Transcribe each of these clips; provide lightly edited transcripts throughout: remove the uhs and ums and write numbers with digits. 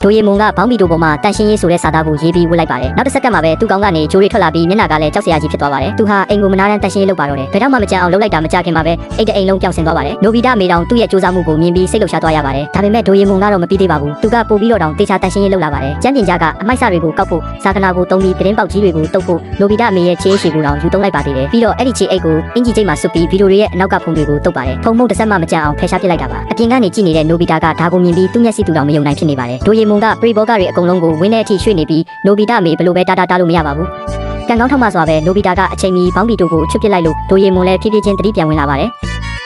ဒိုရီမွန်ကဘောင်းဘီတိုပေါ်မှာတန်ရှင်းရေးဆိုတဲ့စာသားကိုရေးပြီးဝတ်လိုက်ပါတယ်နောက်တစ်စက္ကန့်မှာပဲသူ့ကောင်ကနေဂျိုးတွေထွက်လာပြီးမျက်နှာကလည်းကြောက်စရာကြီးဖြစ်သွားပါတယ်သူဟာအိမ်ကိုမနာတမ်းတန်ရှင်းရေးလုပ်ပါတော့တယ်ဘယ်တော့မှမကြမ်းအောင်လုပ်လိုက်တာမကြခင်မှာပဲအိတ်တအိမ်လုံးပြောင်းဆင်းသွားပါတယ်နိုဘီတာမေတောင်သူ့ရဲ့စူးစမ်းမှုကိုမြင်ပြီးစိတ်လှုပ်ရှားသွားရပါတယ်ဒါပေမဲ့ဒိုရီမွန်ကတော့မပြီးသေးပါဘူးသူကပို့ပြီးတော့တောင်တေချာတန်ရှင်းရေးလုပ်လာပါတယ်ကျမ်းပြင်ကြကအမိုက်စာတွေကိုကောက်ဖို့ဇာကနာကိုတုံးပြီးသတင်းပေါက်ကြီးတွေကိုတုပ်ဖို့နိုဘီတာမေရဲ့ခြေရှိကိုတောင်ယူသုံးလိုက်ပါသေးတယ်ပြီးတော့အဲ့ဒီခြေအိတ်ကိုအင်ဂျီကျိတ်မှာဆွပြီးဗီဒီယိုတွေရဲ့အနောက်ကဖုန်းတွေကိုတုပ်ပါတယ်ဖုန်းမုတ်တစ်စက်မှမကြမ်းအောင်ဖယ်ရှားပစ်လိုက်တာပါအပြင်ကနေကြည့်နေတဲ့နိုဘီတာကဒါကိုမြင်ပြီးသူ့မျက်စိသူ့တောင်မယုံနိုင်ဖြစ်နေပါတယ်ဒိုရီမွန်ကပရိဘောဂတွေအကုန်လုံးကိုဝင်းတဲ့အထိရွှေ့နေပြီးနိုဘီတာမေဘယ်လိုပဲတားလို့မရပါဘူးကံကောင်းထောက်မှစွာပဲနိုဘီတာကအချိန်မီဘောင်းဘီတိုကိုချွတ်ပစ်လိုက်လို့ဒိုရီမွန်လည်းဖြည်းဖြည်းချင်းတတိပြန်ဝင်လာပါတယ်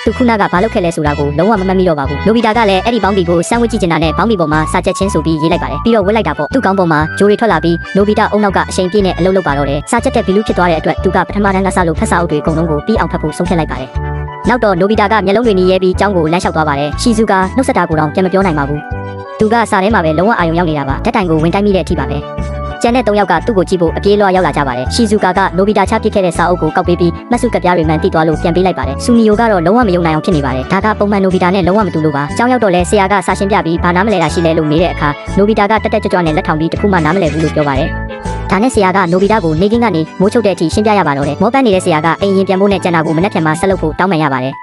သူခုနကဘာလုပ်ခဲ့လဲဆိုတာကိုလုံးဝမမှတ်မိတော့ပါဘူးနိုဘီတာကလည်းအဲ့ဒီဘောင်းဘီကိုစမ်းဝစ်ကြည့်နေတာနဲ့ဘောင်းဘီပေါ်မှာစာချက်ချင်းဆိုပြီးရေးလိုက်ပါတယ်ပြီးတော့ဝစ်လိုက်တာပေါ့သူ့ကောင်းပေါ်မှာဂျိုးတွေထွက်လာပြီးနိုဘီတာအုံနောက်ကအချိန်ပြည့်နဲ့အလုပ်လုပ်ပါတော့တယ်စာချက်တဲ့ဘီလူးဖြစ်သွားတဲ့အတွက်သူကပထမတန်းကစလို့ဖတ်စာအုပ်တွေအကုန်လုံးကိုပြီးအောင်ဖတ်ဖို့ဆုံးဖြတ်လိုက်ပါတယ်နောက်တော့နိုဘီတာကမျက်လုံးတွေနီးရဲပြီးကျောင်းကိုလမ်းလျှောက်သွားပါတယ်ရှီဇူကနှုတ်ဆက်တာကိုတော့ပြန်မပြောနိုင်ပါဘူးသူကစာထဲမှာပဲလုံးဝအာရုံရောက်နေတာပါဓာတ်တိုင်ကိုဝင်တိုက်မိတဲ့အထိပါပဲကျန်တဲ့၃ယောက်ကသူ့ကိုကြည့်ဖို့အပြေးလွှားရောက်လာကြပါတယ်ရှီဇူကာကနိုဘီတာချပစ်ခဲ့တဲ့စာအုပ်ကိုကောက်ပေးပြီးမတ်စုကပြားတွေမှန်တိသွားလို့ပြန်ပေးလိုက်ပါတယ်ဆူမီယိုကတော့လုံးဝမယုံနိုင်အောင်ဖြစ်နေပါတယ်ဒါကပုံမှန်နိုဘီတာနဲ့လုံးဝမတူလို့ပါကျောင်းရောက်တော့လဲဆရာကစာရှင်းပြပြီးဘာနားမလဲတာရှိလဲလို့မေးတဲ့အခါနိုဘီတာကတက်ကြွနဲ့လက်ထောင်ပြီးတခုမှနားမလဲဘူးလို့ပြောပါတယ်ဒါနဲ့ဆရာကနိုဘီတာကိုနေကင်းကနေမိုးချုပ်တဲ့အထိရှင်းပြရပါတော့တယ်မောပန်းနေတဲ့ဆရာကအိမ်ရင်ပြန်ဖို့နဲ့ကျန်တာကိုမနှက်ဖြန်မှဆက်လုပ်ဖို့တောင်းပန်ရပါတယ်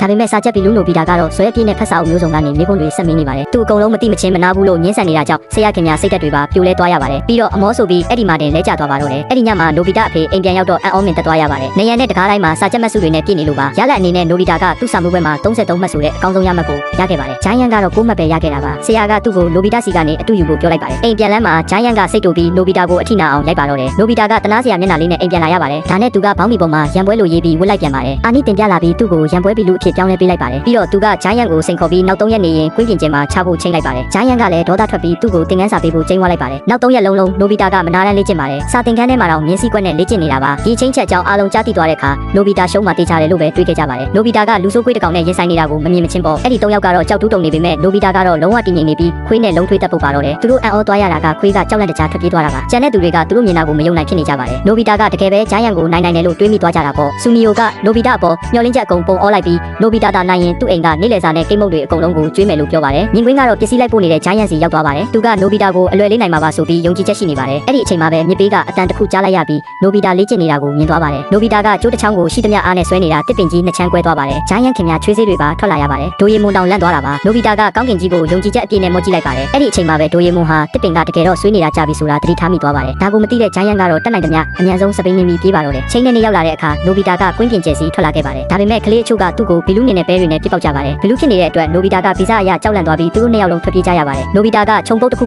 ဒါပေမဲ့စာချက်ပြီးလူနိုဘီတာကတော့ဆွဲပြေးနဲ့ဖတ်စာအုပ်မျိုးစုံကနေမိခွန်းတွေဆက်မင်းနေပါတယ်သူအကုန်လုံးမတိမချင်းမနာဘူးလို့ညှင်းဆန်နေတာကြောင့်ဆရာခင်များစိတ်သက်တွေပါပြိုလဲသွားရပါတယ်ပြီးတော့အမောဆိုပြီးအဲ့ဒီမှာတင်လဲကျသွားပါတော့တယ်အဲ့ဒီညမှာနိုဘီတာအဖေအိမ်ပြန်ရောက်တော့အံ့ဩမင်တက်သွားရပါတယ်နေရန်နဲ့တကားတိုင်းမှာစာချက်မှတ်စုတွေနဲ့ပြည့်နေလို့ပါရလက်အနေနဲ့နိုဘီတာကသူ့စာမှုပွဲမှာ33မှတ်ဆိုတဲ့အကောင်းဆုံးရမှတ်ကိုရခဲ့ပါတယ်ဂျိုင်းယန်ကတော့9မှတ်ပဲရခဲ့တာပါဆရာကသူ့ကိုနိုဘီတာစီကနေအတူယူဖို့ပြောလိုက်ပါတယ်အိမ်ပြန်လမ်းမှာဂျိုင်းယန်ကစိတ်တူပြီးနိုဘီတာကိုအထိနာအောင်လိုက်ပါတော့တယ်နိုဘီတာကတနာစရာမျက်နှာလေးနဲ့အိမ်ပြန်လာရပါတယ်ဒါနဲ့သူကဘောင်းဘီပေါ်မှာရံပွဲလိုရေးပြီးဝတ်လိုက်ပြန်ပါတယ်အာနီတင်ပြလာပြီးသူ့ကိုရံပွဲဘီလူအဖြစ်ပြောင်းလဲပေးလိုက်ပါတယ်ပြီးတော့သူကဂျိုင်းယန်ကိုစိန်ခေါ်ပြီးနောက်3ရက်နေရင်ကွင်းပြင်ကျင်းမှာချဖို့ချိန်လိုက်ပါတယ်ဂျိုင်းယန်ကလည်းဒေါသထွက်ပြီးသူ့ကိုတင်ကန်းစာပေးဖို့ချိန်သွားလိုက်ပါတယ်နောက်3ရက်လုံးနိုဘီတာကမနာတမ်းလေ့ကျင့်ပါတယ်စာတင်ကန်းထဲမှာတော့မြင်းစည်းကွက်နဲ့လေ့ကျင့်နေတာပါဒီချိန်ချက်ကြောင့်အားလုံးကြားသိသွားတဲ့အခါနိုဘီတာရှုံးမှတေးချတယ်လို့ပဲတွေးခဲ့ကြပါတယ်နိုဘီတာကလူဆိုးခွေးတစ်ကောင်နဲ့ရင်ဆိုင်နေတာကိုမမြင်မချင်းပေါ့အဲ့ဒီ3ယောက်ကတော့ကြောက်တူးတုံနေပေမဲ့နိုဘီတာကတော့လုံးဝတည်ငြိမ်နေပြီးခွေးနဲ့လုံးထွေးတက်ပုတ်ပါတော့တယ်သူတို့အံ့ဩသွားရတာကခွေးကကြောက်လန့်တကြားထွက်ပြေးသွားတာပါကျန်တဲ့သူတွေကသူတို့မြင်တာကိုမယုံနိုင်ဖြစ်နေကြပါတယ်နိုဘီတာကတကယ်ပဲဂျိုင်းယန်ကိုနိုင်တယ်လို့တွေးမိသွားကြတာပေါ့ဆူမီယိုကနိုဘီတာအပေါ်မျောလင်းချက်အကုန်ပုံအောလိုက်ပြီးနိုဘီတာသာနိုင်ရင်သူ့အိမ်ကနေလေစာနဲ့ကိတ်မုတ်တွေအကုန်လုံးကိုကျွေးမယ်လို့ပြောပါတယ်မြင်ကွင်းကတော့ပစ္စည်းလိုက်ပို့နေတဲ့ဂျိုင်းယန်စီရောက်သွားပါတယ်သူကနိုဘီတာကိုအလွယ်လေးနိုင်မှာပါဆိုပြီးယုံကြည်ချက်ရှိနေပါတယ်အဲ့ဒီအချိန်မှာပဲမြစ်ပေးကအတန်တစ်ခုကြားလိုက်ရပြီးနိုဘီတာလေ့ကျင့်နေတာကိုမြင်သွားပါတယ်နိုဘီတာကကျိုးတစ်ချောင်းကိုရှိသမျှအားနဲ့ဆွဲနေတာတစ်ပင်ကြီးနှစ်ချမ်းကွဲသွားပါတယ်ဂျိုင်းယန်ခင်များချွေးစေးတွေပါထွက်လာရပါတယ်ဒိုရီမွန်တောင်လန့်သွားတာပါနိုဘီတာကကောင်းကင်ကြီးကိုယုံကြည်ချက်အပြည့်နဲ့မော့ကြည့်လိုက်ပါတယ်အဲ့ဒီအချိန်မှာပဲဒိုရီမွန်ဟာတစ်ပင်ကတကယ်တော့ဆွေးနေတာကြပြီဆိုတာသတိထားမိသွားပါတယ်ဒါကိုမသိတဲ့ဂျိုင်းယန်ကတော့တက်နိုင်သမျှအမြန်ဆုံးစပိန်နေပြီးပြေးပါတော့တယ်ချိန်နဲ့ရောက်လာတဲ့အခါနိုဘီတာကကွင်းပြင်ကျယ်စီထွက်လာခဲ့ပါတယ်ဒါပေမဲ့ကလေးအချို့ကသူ့ကိုဘီလူးမြင်တဲ့ပဲတွေနဲ့ပြစ်ပေါက်ကြပါတယ်ဘီလူးဖြစ်နေတဲ့အတွက်နိုဘီတာကဗီဇအရကြောက်လန့်သွားပြီးသူတို့နှစ်ယောက်လုံးထွက်ပြေးကြရပါတယ်နိုဘီတာကခြုံပုတ်တစ်ခု